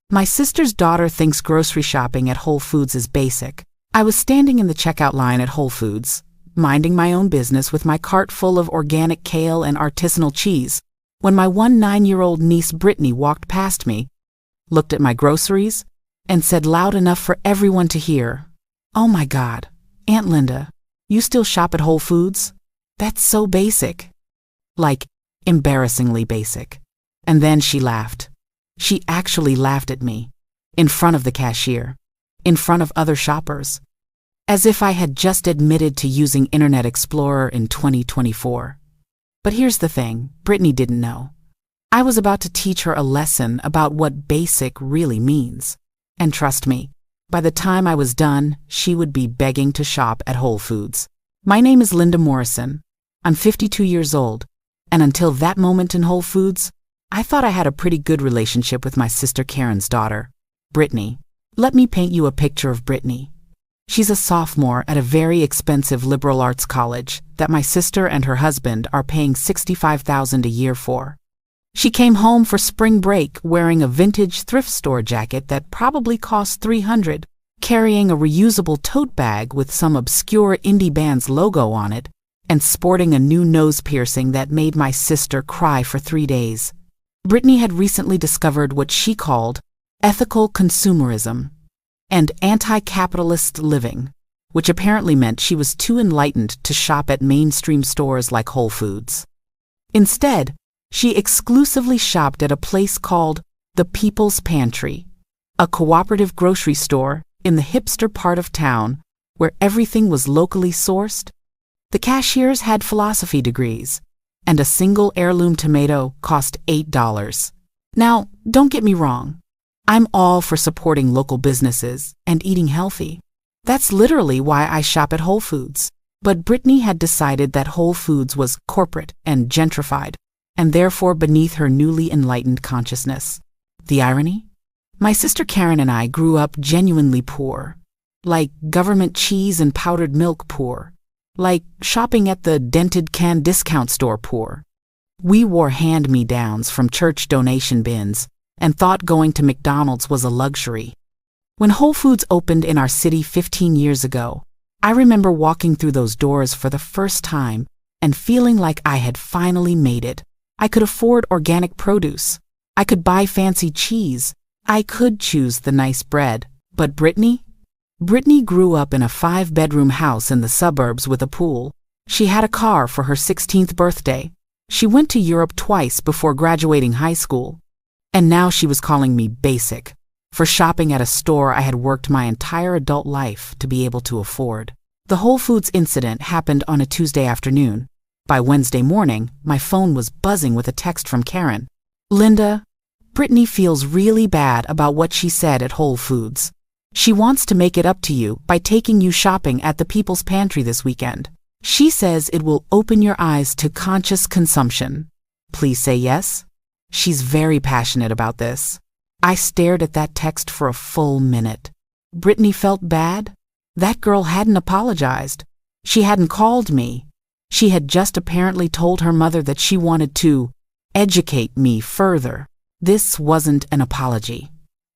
My sister's daughter thinks grocery shopping at Whole Foods is basic. I was standing in the checkout line at Whole Foods, minding my own business with my cart full of organic kale and artisanal cheese, when my 9-year-old niece Brittany walked past me, looked at my groceries, and said loud enough for everyone to hear, "Oh my God, Aunt Linda, you still shop at Whole Foods? That's so basic." Like, embarrassingly basic. And then she laughed. She actually laughed at me, in front of the cashier, in front of other shoppers, as if I had just admitted to using Internet Explorer in 2024. But here's the thing, Brittany didn't know. I was about to teach her a lesson about what basic really means. And trust me, by the time I was done, she would be begging to shop at Whole Foods. My name is Linda Morrison. I'm 52 years old, and until that moment in Whole Foods, I thought I had a pretty good relationship with my sister Karen's daughter, Brittany. Let me paint you a picture of Brittany. She's a sophomore at a very expensive liberal arts college that my sister and her husband are paying $65,000 a year for. She came home for spring break wearing a vintage thrift store jacket that probably cost $300, carrying a reusable tote bag with some obscure indie band's logo on it, and sporting a new nose piercing that made my sister cry for 3 days. Brittany had recently discovered what she called ethical consumerism and anti-capitalist living, which apparently meant she was too enlightened to shop at mainstream stores like Whole Foods. Instead, she exclusively shopped at a place called the People's Pantry, a cooperative grocery store in the hipster part of town where everything was locally sourced. The cashiers had philosophy degrees, and a single heirloom tomato cost $8. Now, don't get me wrong. I'm all for supporting local businesses and eating healthy. That's literally why I shop at Whole Foods. But Brittany had decided that Whole Foods was corporate and gentrified, and therefore beneath her newly enlightened consciousness. The irony? My sister Karen and I grew up genuinely poor, like government cheese and powdered milk poor, like shopping at the dented can discount store poor. We wore hand-me-downs from church donation bins and thought going to McDonald's was a luxury. When Whole Foods opened in our city 15 years ago, I remember walking through those doors for the first time and feeling like I had finally made it. I could afford organic produce. I could buy fancy cheese. I could choose the nice bread. But Brittany? Brittany grew up in a 5-bedroom house in the suburbs with a pool. She had a car for her 16th birthday. She went to Europe twice before graduating high school. And now she was calling me basic for shopping at a store I had worked my entire adult life to be able to afford. The Whole Foods incident happened on a Tuesday afternoon. By Wednesday morning, my phone was buzzing with a text from Karen. "Linda, Brittany feels really bad about what she said at Whole Foods. She wants to make it up to you by taking you shopping at the People's Pantry this weekend. She says it will open your eyes to conscious consumption. Please say yes." She's very passionate about this. I stared at that text for a full minute. Brittany felt bad? That girl hadn't apologized. She hadn't called me. She had just apparently told her mother that she wanted to educate me further. This wasn't an apology.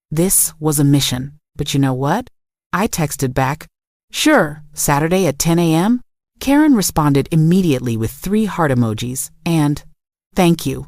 This was a mission. But you know what? I texted back, "Sure, Saturday at 10 a.m.? Karen responded immediately with 3 heart emojis and, "Thank you.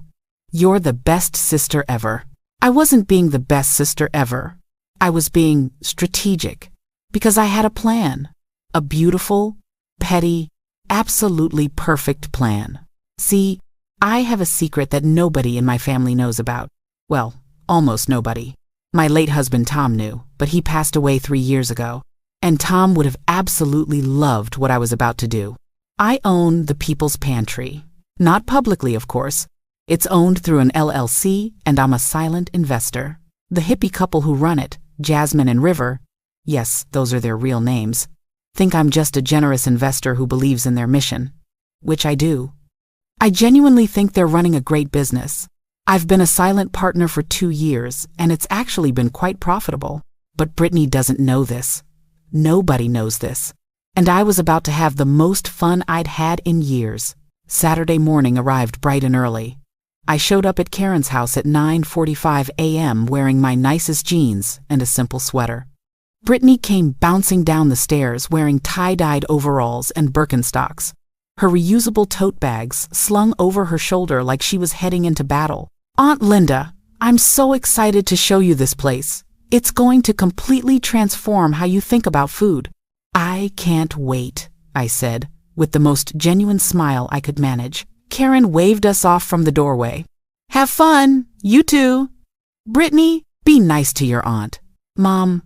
You're the best sister ever." I wasn't being the best sister ever. I was being strategic because I had a plan. A beautiful, petty, absolutely perfect plan. See, I have a secret that nobody in my family knows about. Well, almost nobody. My late husband Tom knew, but he passed away 3 years ago, and Tom would have absolutely loved what I was about to do. I own the People's Pantry. Not publicly, of course. It's owned through an LLC, and I'm a silent investor. The hippie couple who run it, Jasmine and River, yes, those are their real names, think I'm just a generous investor who believes in their mission. Which I do. I genuinely think they're running a great business. I've been a silent partner for 2 years, and it's actually been quite profitable. But Brittany doesn't know this. Nobody knows this. And I was about to have the most fun I'd had in years. Saturday morning arrived bright and early. I showed up at Karen's house at 9:45 a.m. wearing my nicest jeans and a simple sweater. Brittany came bouncing down the stairs wearing tie-dyed overalls and Birkenstocks, her reusable tote bags slung over her shoulder like she was heading into battle. "Aunt Linda, I'm so excited to show you this place. It's going to completely transform how you think about food." "I can't wait," I said, with the most genuine smile I could manage. Karen waved us off from the doorway. "Have fun, you too." "Brittany, be nice to your aunt." "Mom,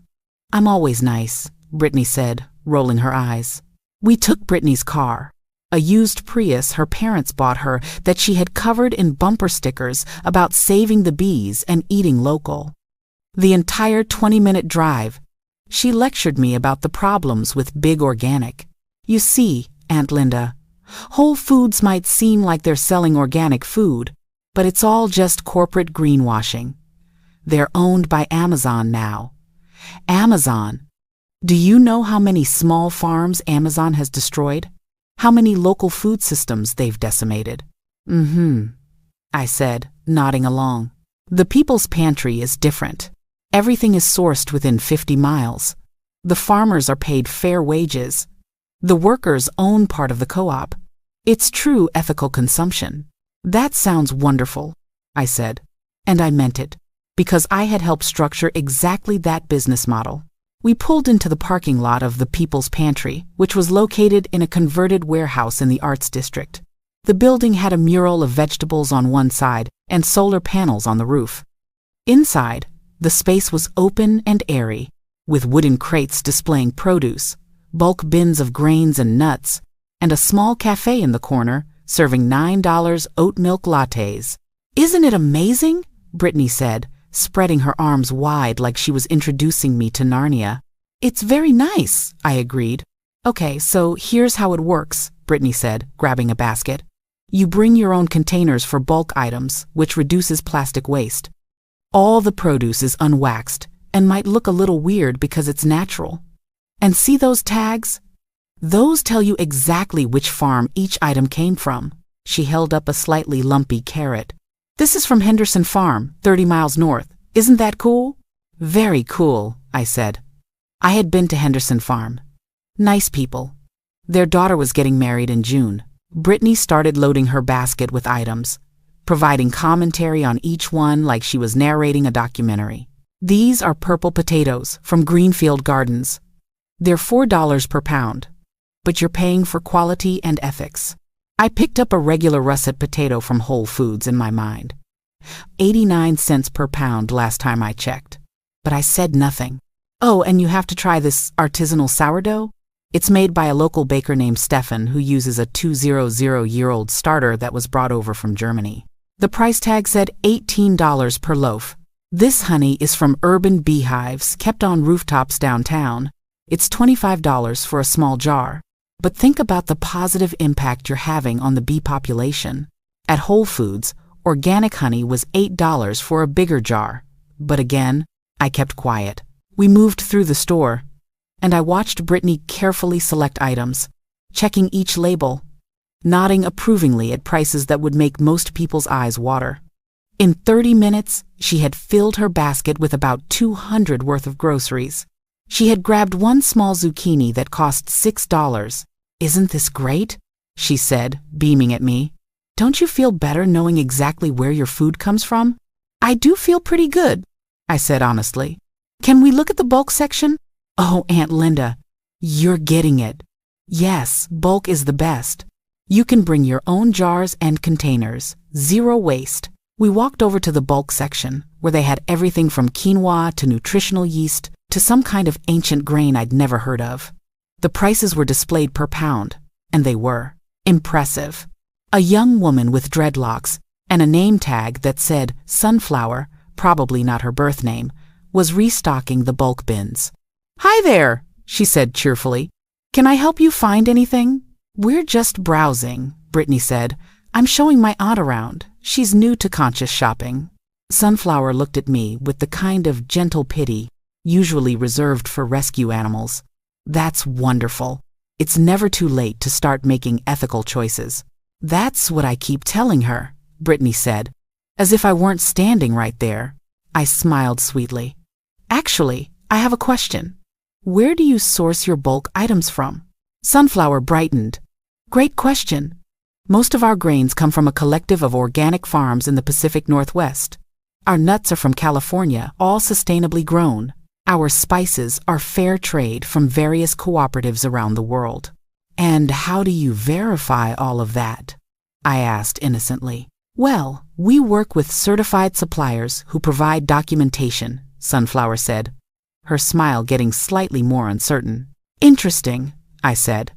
I'm always nice," Brittany said, rolling her eyes. We took Brittany's car, a used Prius her parents bought her that she had covered in bumper stickers about saving the bees and eating local. The entire 20-minute drive, she lectured me about the problems with big organic. "You see, Aunt Linda, Whole Foods might seem like they're selling organic food, but it's all just corporate greenwashing. They're owned by Amazon now. Amazon. Do you know how many small farms Amazon has destroyed? How many local food systems they've decimated?" I said, nodding along. "The People's Pantry is different. Everything is sourced within 50 miles. The farmers are paid fair wages. The workers own part of the co-op. It's true ethical consumption." "That sounds wonderful," I said. And I meant it, because I had helped structure exactly that business model. We pulled into the parking lot of the People's Pantry, which was located in a converted warehouse in the Arts District. The building had a mural of vegetables on one side and solar panels on the roof. Inside, the space was open and airy, with wooden crates displaying produce, bulk bins of grains and nuts, and a small cafe in the corner serving $9 oat milk lattes. "Isn't it amazing?" Brittany said, spreading her arms wide like she was introducing me to Narnia. "It's very nice," I agreed. "Okay, so here's how it works," Brittany said, grabbing a basket. "You bring your own containers for bulk items, which reduces plastic waste. All the produce is unwaxed and might look a little weird because it's natural. And see those tags? Those tell you exactly which farm each item came from." She held up a slightly lumpy carrot. "This is from Henderson Farm, 30 miles north. Isn't that cool?" "Very cool," I said. I had been to Henderson Farm. Nice people. Their daughter was getting married in June. Brittany started loading her basket with items, providing commentary on each one like she was narrating a documentary. "These are purple potatoes from Greenfield Gardens. They're $4 per pound, but you're paying for quality and ethics." I picked up a regular russet potato from Whole Foods in my mind. 89 cents per pound last time I checked. But I said nothing. "Oh, and you have to try this artisanal sourdough. It's made by a local baker named Stefan who uses a 200-year-old starter that was brought over from Germany." The price tag said $18 per loaf. "This honey is from urban beehives kept on rooftops downtown. It's $25 for a small jar. But think about the positive impact you're having on the bee population. At Whole Foods, organic honey was $8 for a bigger jar. But again, I kept quiet. We moved through the store, and I watched Brittany carefully select items, checking each label, nodding approvingly at prices that would make most people's eyes water. In 30 minutes, she had filled her basket with about 200 worth of groceries. She had grabbed one small zucchini that cost $6. "Isn't this great?" she said, beaming at me. "Don't you feel better knowing exactly where your food comes from?" "I do feel pretty good," I said honestly. "Can we look at the bulk section?" "Oh, Aunt Linda, you're getting it. Yes, bulk is the best. You can bring your own jars and containers. Zero waste." We walked over to the bulk section, where they had everything from quinoa to nutritional yeast to some kind of ancient grain I'd never heard of. The prices were displayed per pound, and they were impressive. A young woman with dreadlocks and a name tag that said Sunflower, probably not her birth name, was restocking the bulk bins. "Hi there," she said cheerfully. "Can I help you find anything?" "We're just browsing," Brittany said. "I'm showing my aunt around. She's new to conscious shopping." Sunflower looked at me with the kind of gentle pity usually reserved for rescue animals. "That's wonderful. It's never too late to start making ethical choices." "That's what I keep telling her," Brittany said, as if I weren't standing right there. I smiled sweetly. Actually, I have a question. Where do you source your bulk items from? Sunflower brightened. Great question. Most of our grains come from a collective of organic farms in the Pacific Northwest. Our nuts are from California, all sustainably grown. Our spices are fair trade from various cooperatives around the world. And how do you verify all of that? I asked innocently. Well, we work with certified suppliers who provide documentation, Sunflower said, her smile getting slightly more uncertain. Interesting, I said.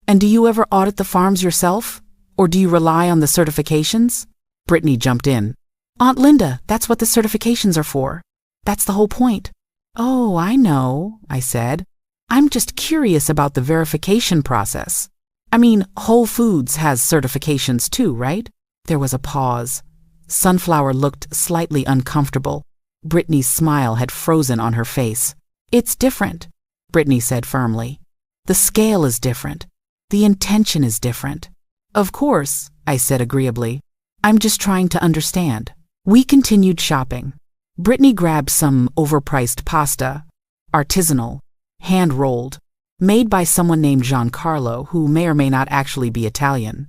And do you ever audit the farms yourself? Or do you rely on the certifications? Brittany jumped in. Aunt Linda, that's what the certifications are for. That's the whole point. Oh, I know, I said. I'm just curious about the verification process. I mean, Whole Foods has certifications too, right? There was a pause. Sunflower looked slightly uncomfortable. Brittany's smile had frozen on her face. It's different, Brittany said firmly. The scale is different. The intention is different. Of course, I said agreeably. I'm just trying to understand. We continued shopping. Brittany grabbed some overpriced pasta, artisanal, hand-rolled, made by someone named Giancarlo, who may or may not actually be Italian.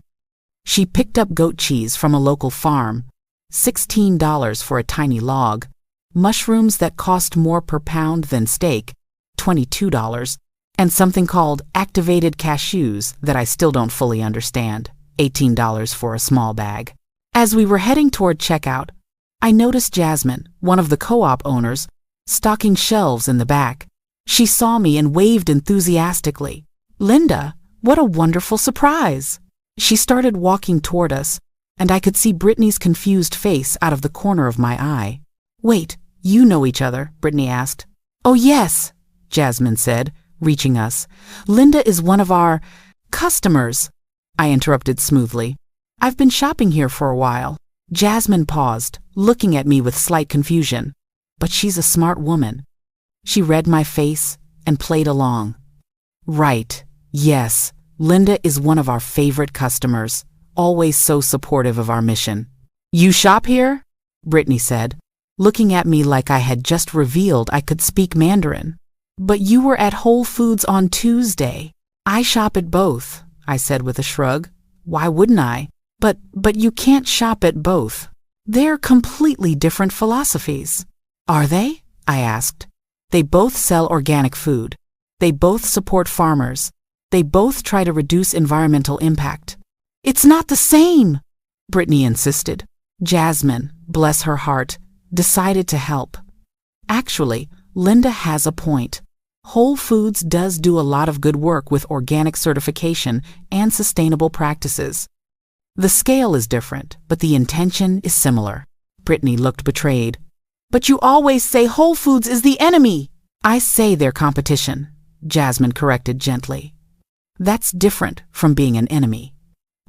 She picked up goat cheese from a local farm, $16 for a tiny log, mushrooms that cost more per pound than steak, $22, and something called activated cashews that I still don't fully understand, $18 for a small bag. As we were heading toward checkout, I noticed Jasmine, one of the co-op owners, stocking shelves in the back. She saw me and waved enthusiastically. Linda, what a wonderful surprise! She started walking toward us, and I could see Brittany's confused face out of the corner of my eye. Wait, you know each other? Brittany asked. Oh yes, Jasmine said, reaching us. Linda is one of our customers. I interrupted smoothly. I've been shopping here for a while. Jasmine paused, looking at me with slight confusion. But she's a smart woman. She read my face and played along. Right, yes, Linda is one of our favorite customers, always so supportive of our mission. You shop here? Brittany said, looking at me like I had just revealed I could speak Mandarin. But you were at Whole Foods on Tuesday. I shop at both, I said with a shrug. Why wouldn't I? But you can't shop at both. They're completely different philosophies. Are they? I asked. They both sell organic food. They both support farmers. They both try to reduce environmental impact. It's not the same, Brittany insisted. Jasmine, bless her heart, decided to help. Actually, Linda has a point. Whole Foods does do a lot of good work with organic certification and sustainable practices. The scale is different, but the intention is similar. Brittany looked betrayed. But you always say Whole Foods is the enemy. I say they're competition, Jasmine corrected gently. That's different from being an enemy.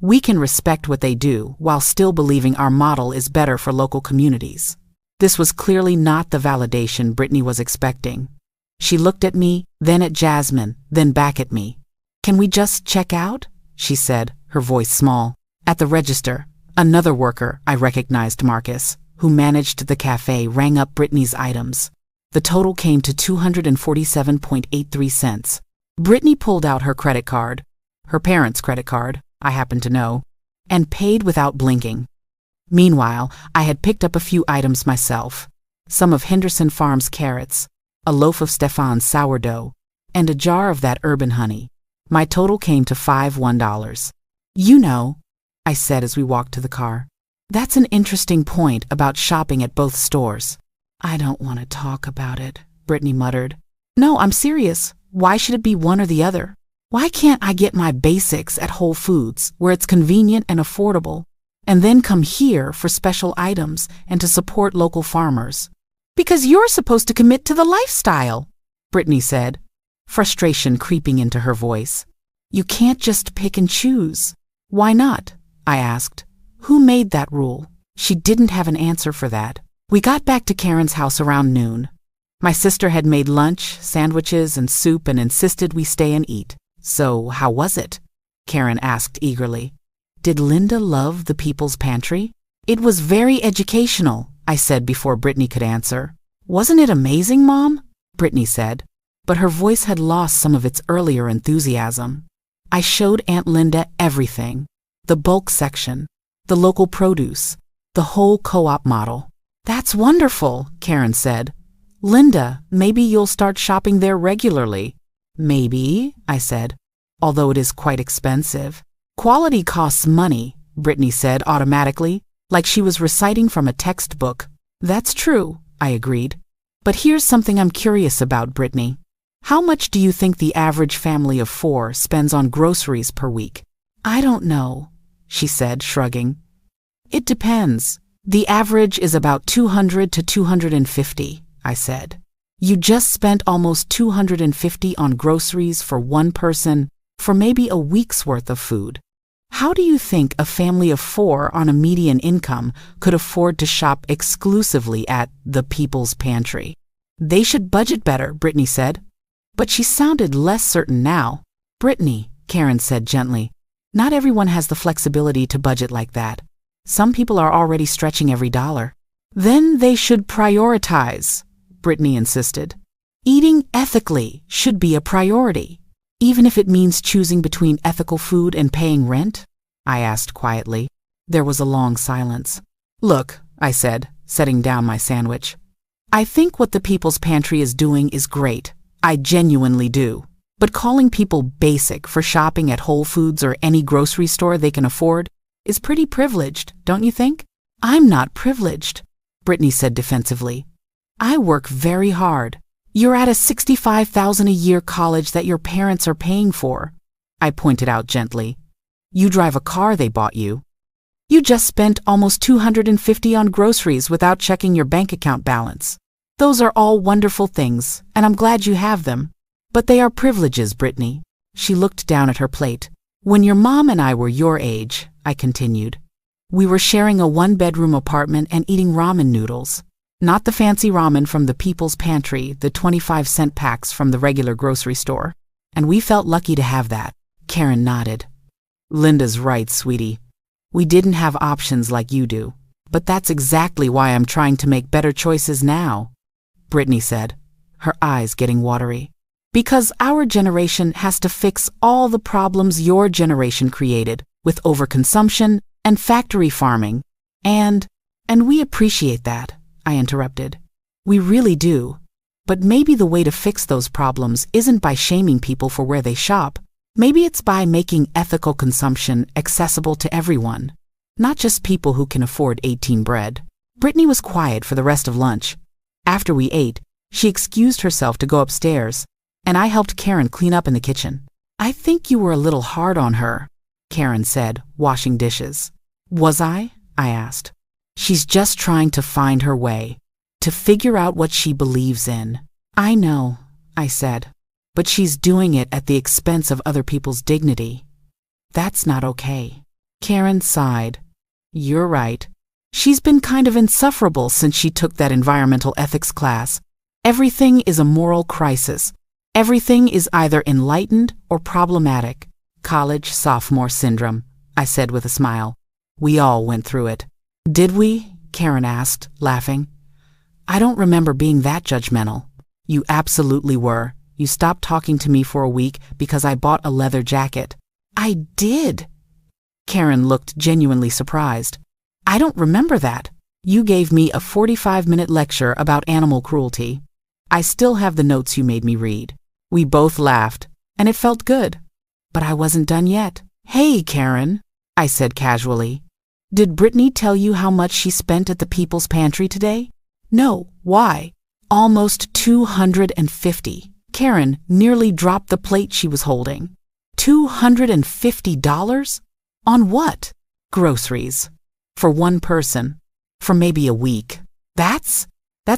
We can respect what they do while still believing our model is better for local communities. This was clearly not the validation Brittany was expecting. She looked at me, then at Jasmine, then back at me. Can we just check out? She said, her voice small. At the register, another worker, I recognized Marcus, who managed the cafe, rang up Brittany's items. The total came to 247.83 cents. Brittany pulled out her credit card, her parents' credit card, I happen to know, and paid without blinking. Meanwhile, I had picked up a few items myself, some of Henderson Farms carrots, a loaf of Stefan's sourdough, and a jar of that urban honey. My total came to $51. You know, I said as we walked to the car. That's an interesting point about shopping at both stores. I don't want to talk about it, Brittany muttered. No, I'm serious. Why should it be one or the other? Why can't I get my basics at Whole Foods, where it's convenient and affordable, and then come here for special items and to support local farmers? Because you're supposed to commit to the lifestyle, Brittany said, frustration creeping into her voice. You can't just pick and choose. Why not? I asked. Who made that rule? She didn't have an answer for that. We got back to Karen's house around noon. My sister had made lunch, sandwiches, and soup and insisted we stay and eat. So how was it? Karen asked eagerly. Did Linda love the people's pantry? It was very educational, I said before Brittany could answer. Wasn't it amazing, Mom? Brittany said, but her voice had lost some of its earlier enthusiasm. I showed Aunt Linda everything. The bulk section, the local produce, the whole co-op model. That's wonderful, Karen said. Linda, maybe you'll start shopping there regularly. Maybe, I said, although it is quite expensive. Quality costs money, Brittany said automatically, like she was reciting from a textbook. That's true, I agreed. But here's something I'm curious about, Brittany. How much do you think the average family of 4 spends on groceries per week? I don't know, she said, shrugging. It depends. The average is about 200 to 250, I said. You just spent almost 250 on groceries for one person for maybe a week's worth of food. How do you think a family of 4 on a median income could afford to shop exclusively at the People's Pantry? They should budget better, Brittany said. But she sounded less certain now. Brittany, Karen said gently, not everyone has the flexibility to budget like that. Some people are already stretching every dollar. Then they should prioritize, Brittany insisted. Eating ethically should be a priority, even if it means choosing between ethical food and paying rent? I asked quietly. There was a long silence. Look, I said, setting down my sandwich. I think what the People's Pantry is doing is great. I genuinely do. But calling people basic for shopping at Whole Foods or any grocery store they can afford is pretty privileged, don't you think? I'm not privileged, Brittany said defensively. I work very hard. You're at a $65,000 a year college that your parents are paying for, I pointed out gently. You drive a car they bought you. You just spent almost $250 on groceries without checking your bank account balance. Those are all wonderful things, and I'm glad you have them. But they are privileges, Brittany. She looked down at her plate. When your mom and I were your age, I continued, we were sharing a 1-bedroom apartment and eating ramen noodles. Not the fancy ramen from the People's Pantry, the 25-cent packs from the regular grocery store. And we felt lucky to have that. Karen nodded. Linda's right, sweetie. We didn't have options like you do. But that's exactly why I'm trying to make better choices now, Brittany said, her eyes getting watery. Because our generation has to fix all the problems your generation created with overconsumption and factory farming. And we appreciate that, I interrupted. We really do. But maybe the way to fix those problems isn't by shaming people for where they shop. Maybe it's by making ethical consumption accessible to everyone, not just people who can afford 18 bread. Brittany was quiet for the rest of lunch. After we ate, she excused herself to go upstairs, and I helped Karen clean up in the kitchen. I think you were a little hard on her, Karen said, washing dishes. Was I? I asked. She's just trying to find her way, to figure out what she believes in. I know, I said, but she's doing it at the expense of other people's dignity. That's not okay. Karen sighed. You're right. She's been kind of insufferable since she took that environmental ethics class. Everything is a moral crisis. Everything is either enlightened or problematic. College sophomore syndrome, I said with a smile. We all went through it. Did we? Karen asked, laughing. I don't remember being that judgmental. You absolutely were. You stopped talking to me for a week because I bought a leather jacket. I did. Karen looked genuinely surprised. I don't remember that. You gave me a 45-minute lecture about animal cruelty. I still have the notes you made me read. We both laughed, and it felt good. But I wasn't done yet. Hey, Karen, I said casually. Did Brittany tell you how much she spent at the People's Pantry today? No, why? Almost $250. Karen nearly dropped the plate she was holding. $250? On what? Groceries. For one person. For maybe a week. That's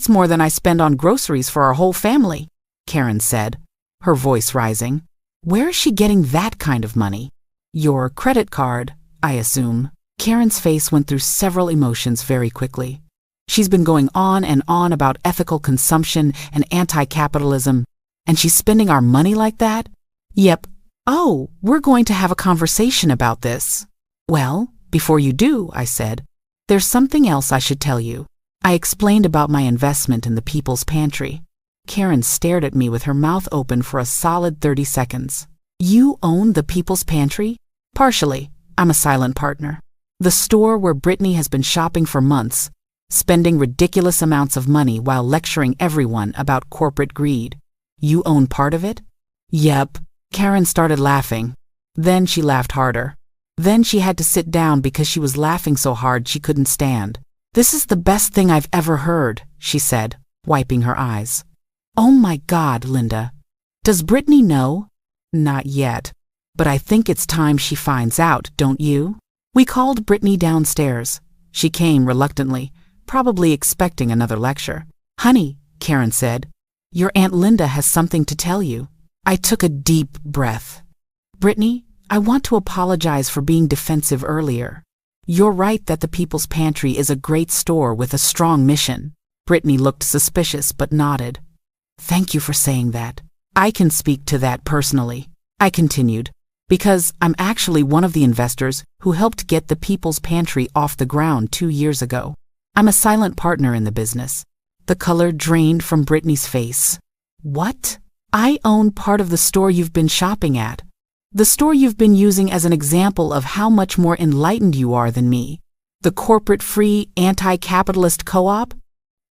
more than I spend on groceries for our whole family, Karen said, her voice rising. Where is she getting that kind of money? Your credit card, I assume. Karen's face went through several emotions very quickly. She's been going on and on about ethical consumption and anti-capitalism, and she's spending our money like that? Yep. Oh, we're going to have a conversation about this. Well, before you do, I said, There's something else I should tell you. I explained about my investment in the People's Pantry. Karen stared at me with her mouth open for a solid 30 seconds. You own the People's Pantry? Partially. I'm a silent partner. The store where Brittany has been shopping for months, spending ridiculous amounts of money while lecturing everyone about corporate greed. You own part of it? Yep. Karen started laughing. Then she laughed harder. Then she had to sit down because she was laughing so hard she couldn't stand. This is the best thing I've ever heard, she said, wiping her eyes. Oh my God, Linda. Does Brittany know? Not yet. But I think it's time she finds out, don't you? We called Brittany downstairs. She came reluctantly, probably expecting another lecture. Honey, Karen said, your Aunt Linda has something to tell you. I took a deep breath. Brittany, I want to apologize for being defensive earlier. You're right that the People's Pantry is a great store with a strong mission. Brittany looked suspicious but nodded. Thank you for saying that. I can speak to that personally, I continued, because I'm actually one of the investors who helped get the People's Pantry off the ground 2 years ago. I'm a silent partner in the business. The color drained from Brittany's face. What? I own part of the store you've been shopping at. The store you've been using as an example of how much more enlightened you are than me. The corporate-free, anti-capitalist co-op?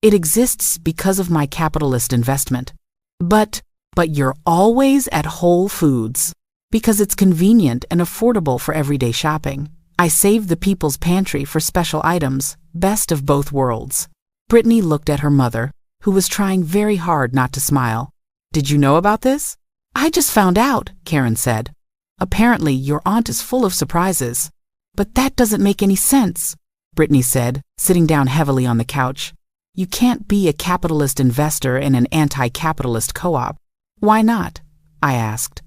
It exists because of my capitalist investment. But you're always at Whole Foods. Because it's convenient and affordable for everyday shopping. I saved the People's Pantry for special items, best of both worlds. Brittany looked at her mother, who was trying very hard not to smile. Did you know about this? I just found out, Karen said. Apparently, your aunt is full of surprises. But that doesn't make any sense, Brittany said, sitting down heavily on the couch. You can't be a capitalist investor in an anti-capitalist co-op. Why not? I asked.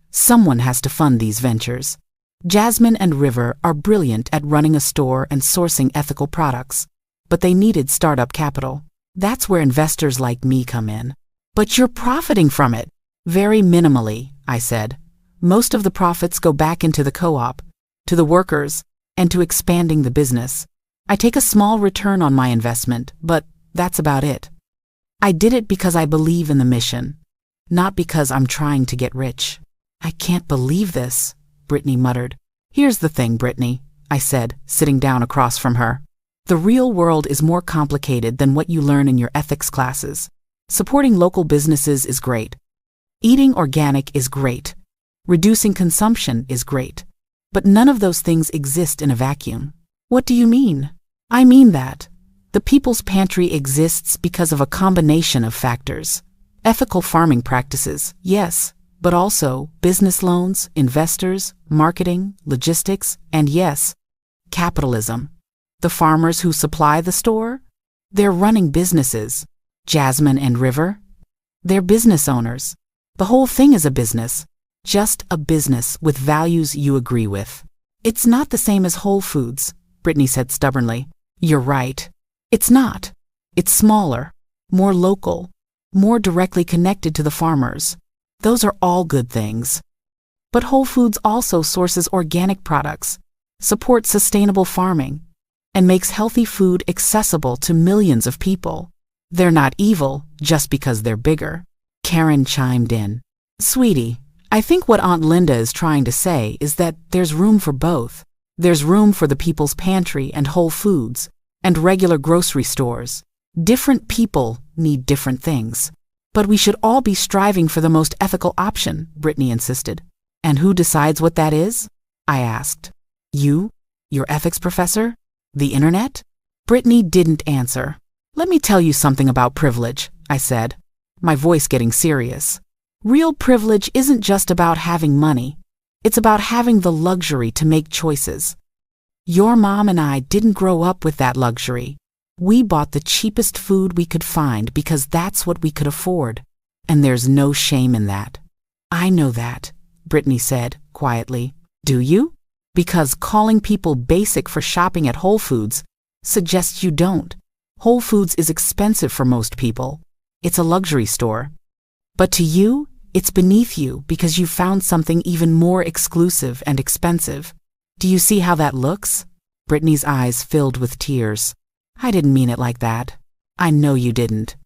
Someone has to fund these ventures. Jasmine and River are brilliant at running a store and sourcing ethical products. But they needed startup capital. That's where investors like me come in. But you're profiting from it. Very minimally, I said. Most of the profits go back into the co-op, to the workers, and to expanding the business. I take a small return on my investment, but that's about it. I did it because I believe in the mission, not because I'm trying to get rich. I can't believe this, Brittany muttered. Here's the thing, Brittany, I said, sitting down across from her. The real world is more complicated than what you learn in your ethics classes. Supporting local businesses is great. Eating organic is great. Reducing consumption is great. But none of those things exist in a vacuum. What do you mean? I mean that the People's Pantry exists because of a combination of factors. Ethical farming practices, yes, but also business loans, investors, marketing, logistics, and yes, capitalism. The farmers who supply the store? They're running businesses. Jasmine and River? They're business owners. The whole thing is a business. Just a business with values you agree with. It's not the same as Whole Foods, Brittany said stubbornly. You're right. It's not. It's smaller, more local, more directly connected to the farmers. Those are all good things. But Whole Foods also sources organic products, supports sustainable farming, and makes healthy food accessible to millions of people. They're not evil just because they're bigger. Karen chimed in. Sweetie, I think what Aunt Linda is trying to say is that there's room for both. There's room for the People's Pantry and Whole Foods and regular grocery stores. Different people need different things. But we should all be striving for the most ethical option, Brittany insisted. And who decides what that is? I asked. You? Your ethics professor? The internet? Brittany didn't answer. Let me tell you something about privilege, I said, my voice getting serious. Real privilege isn't just about having money. It's about having the luxury to make choices. Your mom and I didn't grow up with that luxury. We bought the cheapest food we could find because that's what we could afford. And there's no shame in that. I know that, Brittany said, quietly. Do you? Because calling people basic for shopping at Whole Foods suggests you don't. Whole Foods is expensive for most people. It's a luxury store. But to you, it's beneath you because you found something even more exclusive and expensive. Do you see how that looks? Brittany's eyes filled with tears. I didn't mean it like that. I know you didn't.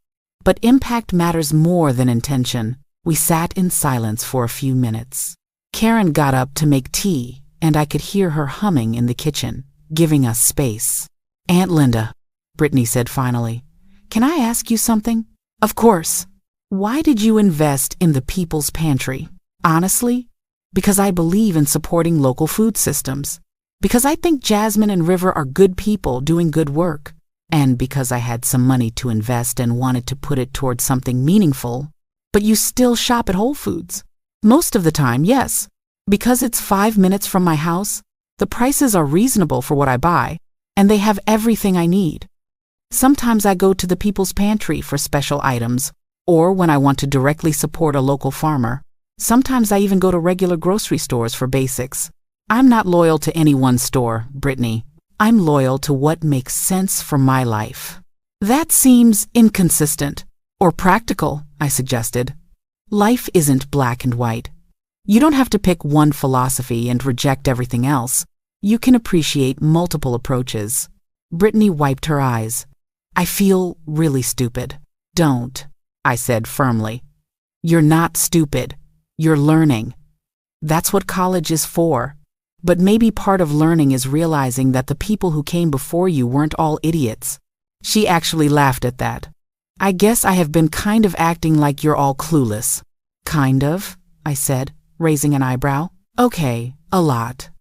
But impact matters more than intention. We sat in silence for a few minutes. Karen got up to make tea, and I could hear her humming in the kitchen, giving us space. Aunt Linda, Brittany said finally, can I ask you something? Of course. Why did you invest in the People's Pantry? Honestly, because I believe in supporting local food systems. Because I think Jasmine and River are good people doing good work. And because I had some money to invest and wanted to put it towards something meaningful. But you still shop at Whole Foods. Most of the time, yes. Because it's 5 minutes from my house, the prices are reasonable for what I buy, and they have everything I need. Sometimes I go to the People's Pantry for special items, or when I want to directly support a local farmer. Sometimes I even go to regular grocery stores for basics. I'm not loyal to any one store, Brittany. I'm loyal to what makes sense for my life. That seems inconsistent. Or practical, I suggested. Life isn't black and white. You don't have to pick one philosophy and reject everything else. You can appreciate multiple approaches. Brittany wiped her eyes. I feel really stupid. Don't, I said firmly. You're not stupid. You're learning. That's what college is for. But maybe part of learning is realizing that the people who came before you weren't all idiots. She actually laughed at that. I guess I have been kind of acting like you're all clueless. Kind of, I said, raising an eyebrow. Okay, a lot.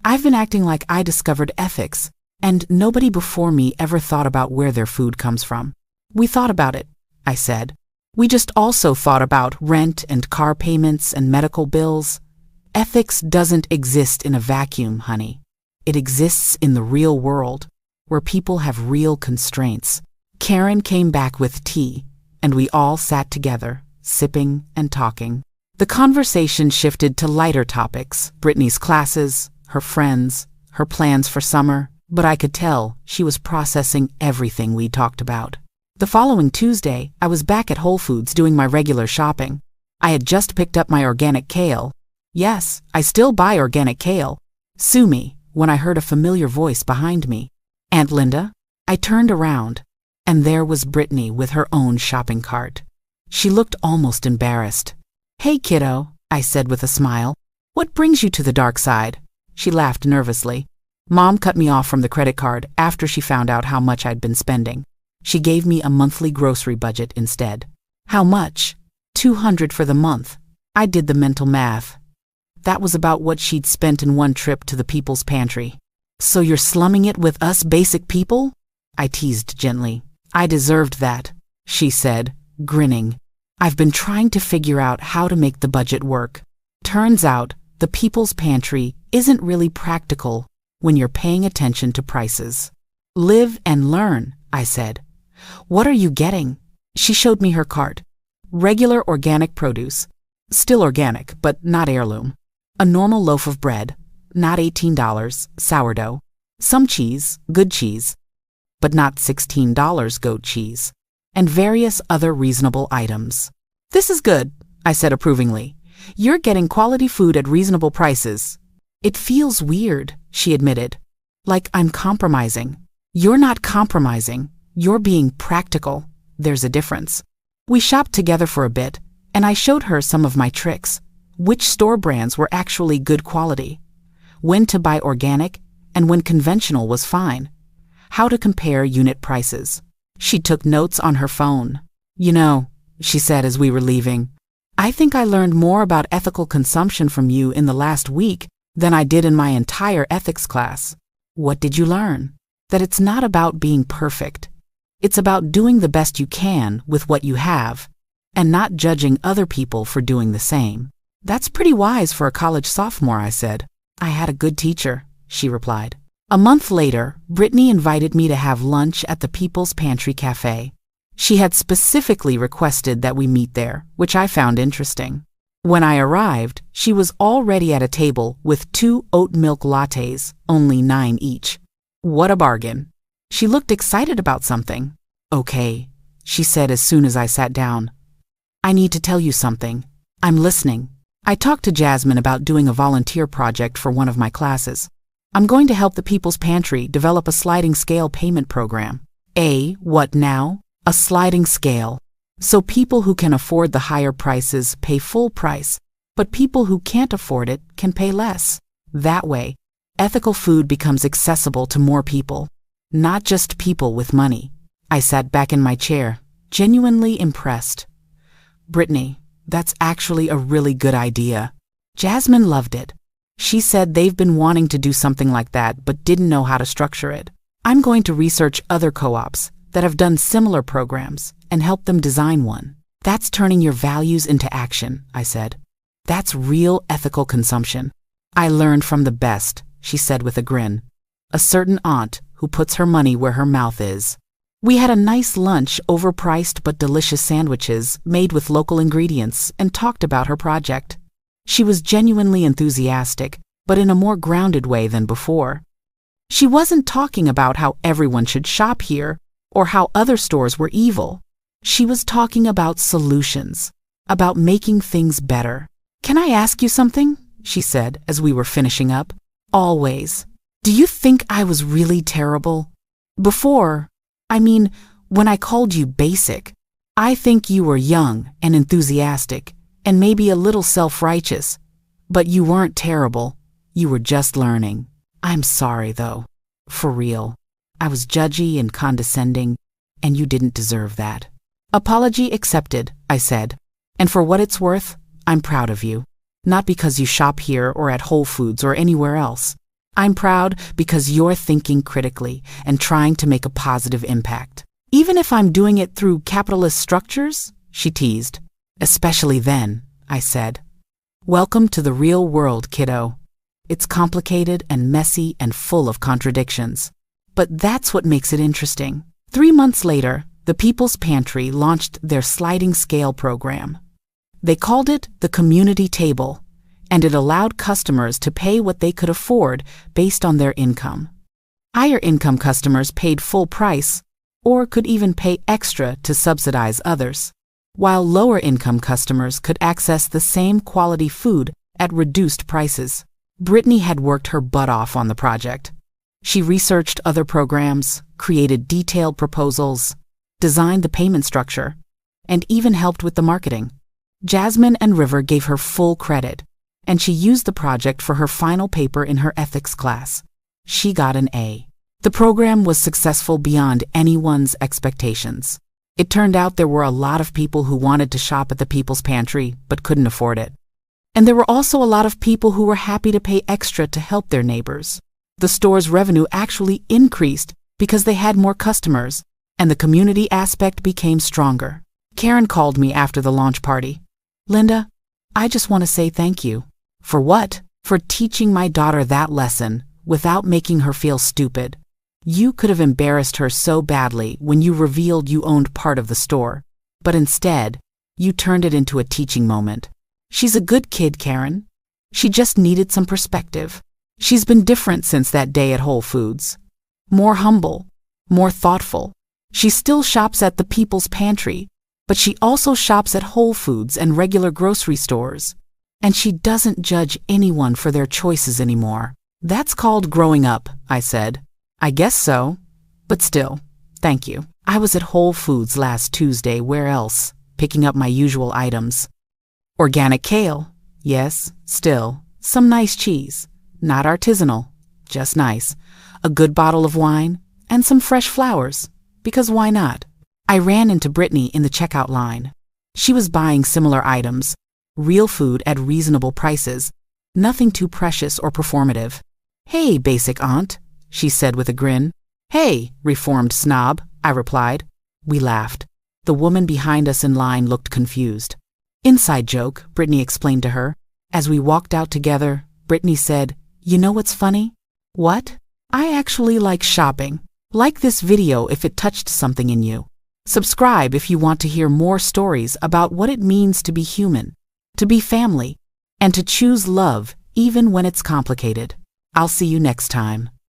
I've been acting like I discovered ethics, and nobody before me ever thought about where their food comes from. We thought about it, I said. We just also thought about rent and car payments and medical bills. Ethics doesn't exist in a vacuum, honey. It exists in the real world, where people have real constraints. Karen came back with tea, and we all sat together, sipping and talking. The conversation shifted to lighter topics, Brittany's classes, her friends, her plans for summer, but I could tell she was processing everything we talked about. The following Tuesday, I was back at Whole Foods doing my regular shopping. I had just picked up my organic kale. Yes, I still buy organic kale. Sue me, when I heard a familiar voice behind me. Aunt Linda? I turned around, and there was Brittany with her own shopping cart. She looked almost embarrassed. Hey, kiddo, I said with a smile. What brings you to the dark side? She laughed nervously. Mom cut me off from the credit card after she found out how much I'd been spending. She gave me a monthly grocery budget instead. How much? $200 for the month. I did the mental math. That was about what she'd spent in one trip to the People's Pantry. So you're slumming it with us basic people? I teased gently. I deserved that, she said, grinning. I've been trying to figure out how to make the budget work. Turns out, the People's Pantry isn't really practical when you're paying attention to prices. Live and learn, I said. What are you getting? She showed me her cart. Regular organic produce. Still organic, but not heirloom. A normal loaf of bread, not $18, sourdough. Some cheese, good cheese, but not $16 goat cheese. And various other reasonable items. This is good, I said approvingly. You're getting quality food at reasonable prices. It feels weird, she admitted. Like I'm compromising. You're not compromising. You're being practical. There's a difference. We shopped together for a bit, and I showed her some of my tricks. Which store brands were actually good quality. When to buy organic, and when conventional was fine. How to compare unit prices. She took notes on her phone. You know, she said as we were leaving, I think I learned more about ethical consumption from you in the last week than I did in my entire ethics class. What did you learn? That it's not about being perfect. It's about doing the best you can with what you have, and not judging other people for doing the same. That's pretty wise for a college sophomore, I said. I had a good teacher, she replied. A month later, Brittany invited me to have lunch at the People's Pantry Cafe. She had specifically requested that we meet there, which I found interesting. When I arrived, she was already at a table with 2 oat milk lattes, only 9 each. What a bargain. She looked excited about something. Okay, she said as soon as I sat down. I need to tell you something. I'm listening. I talked to Jasmine about doing a volunteer project for one of my classes. I'm going to help the People's Pantry develop a sliding scale payment program. What now? A sliding scale. So people who can afford the higher prices pay full price, but people who can't afford it can pay less. That way, ethical food becomes accessible to more people, not just people with money. I sat back in my chair, genuinely impressed. Brittany, that's actually a really good idea. Jasmine loved it. She said they've been wanting to do something like that but didn't know how to structure it. I'm going to research other co-ops that have done similar programs and help them design one. That's turning your values into action, I said. That's real ethical consumption. I learned from the best, she said with a grin. A certain aunt who puts her money where her mouth is. We had a nice lunch, overpriced but delicious sandwiches made with local ingredients, and talked about her project. She was genuinely enthusiastic, but in a more grounded way than before. She wasn't talking about how everyone should shop here or how other stores were evil. She was talking about solutions, about making things better. Can I ask you something? She said as we were finishing up. Always. Do you think I was really terrible? Before, when I called you basic, I think you were young and enthusiastic and maybe a little self-righteous, but you weren't terrible. You were just learning. I'm sorry, though. For real. I was judgy and condescending, and you didn't deserve that. Apology accepted, I said. And for what it's worth, I'm proud of you. Not because you shop here or at Whole Foods or anywhere else. I'm proud because you're thinking critically and trying to make a positive impact. Even if I'm doing it through capitalist structures, she teased. Especially then, I said. Welcome to the real world, kiddo. It's complicated and messy and full of contradictions. But that's what makes it interesting. 3 months later, the People's Pantry launched their sliding scale program. They called it the Community Table, and it allowed customers to pay what they could afford based on their income. Higher income customers paid full price, or could even pay extra to subsidize others, while lower income customers could access the same quality food at reduced prices. Brittany had worked her butt off on the project. She researched other programs, created detailed proposals, designed the payment structure, and even helped with the marketing. Jasmine and River gave her full credit, and she used the project for her final paper in her ethics class. She got an A. The program was successful beyond anyone's expectations. It turned out there were a lot of people who wanted to shop at the People's Pantry but couldn't afford it. And there were also a lot of people who were happy to pay extra to help their neighbors. The store's revenue actually increased because they had more customers, and the community aspect became stronger. Karen called me after the launch party. Linda, I just want to say thank you. For what? For teaching my daughter that lesson without making her feel stupid. You could have embarrassed her so badly when you revealed you owned part of the store, but instead, you turned it into a teaching moment. She's a good kid, Karen. She just needed some perspective. She's been different since that day at Whole Foods. More humble, more thoughtful. She still shops at the People's Pantry, but she also shops at Whole Foods and regular grocery stores. And she doesn't judge anyone for their choices anymore. That's called growing up, I said. I guess so. But still, thank you. I was at Whole Foods last Tuesday, where else? Picking up my usual items. Organic kale, yes, still. Some nice cheese. Not artisanal, just nice. A good bottle of wine, and some fresh flowers. Because why not? I ran into Brittany in the checkout line. She was buying similar items, real food at reasonable prices, nothing too precious or performative. Hey, basic aunt, she said with a grin. Hey, reformed snob, I replied. We laughed. The woman behind us in line looked confused. Inside joke, Brittany explained to her. As we walked out together, Brittany said, You know what's funny? What? I actually like shopping. Like this video if it touched something in you. Subscribe if you want to hear more stories about what it means to be human, to be family, and to choose love even when it's complicated. I'll see you next time.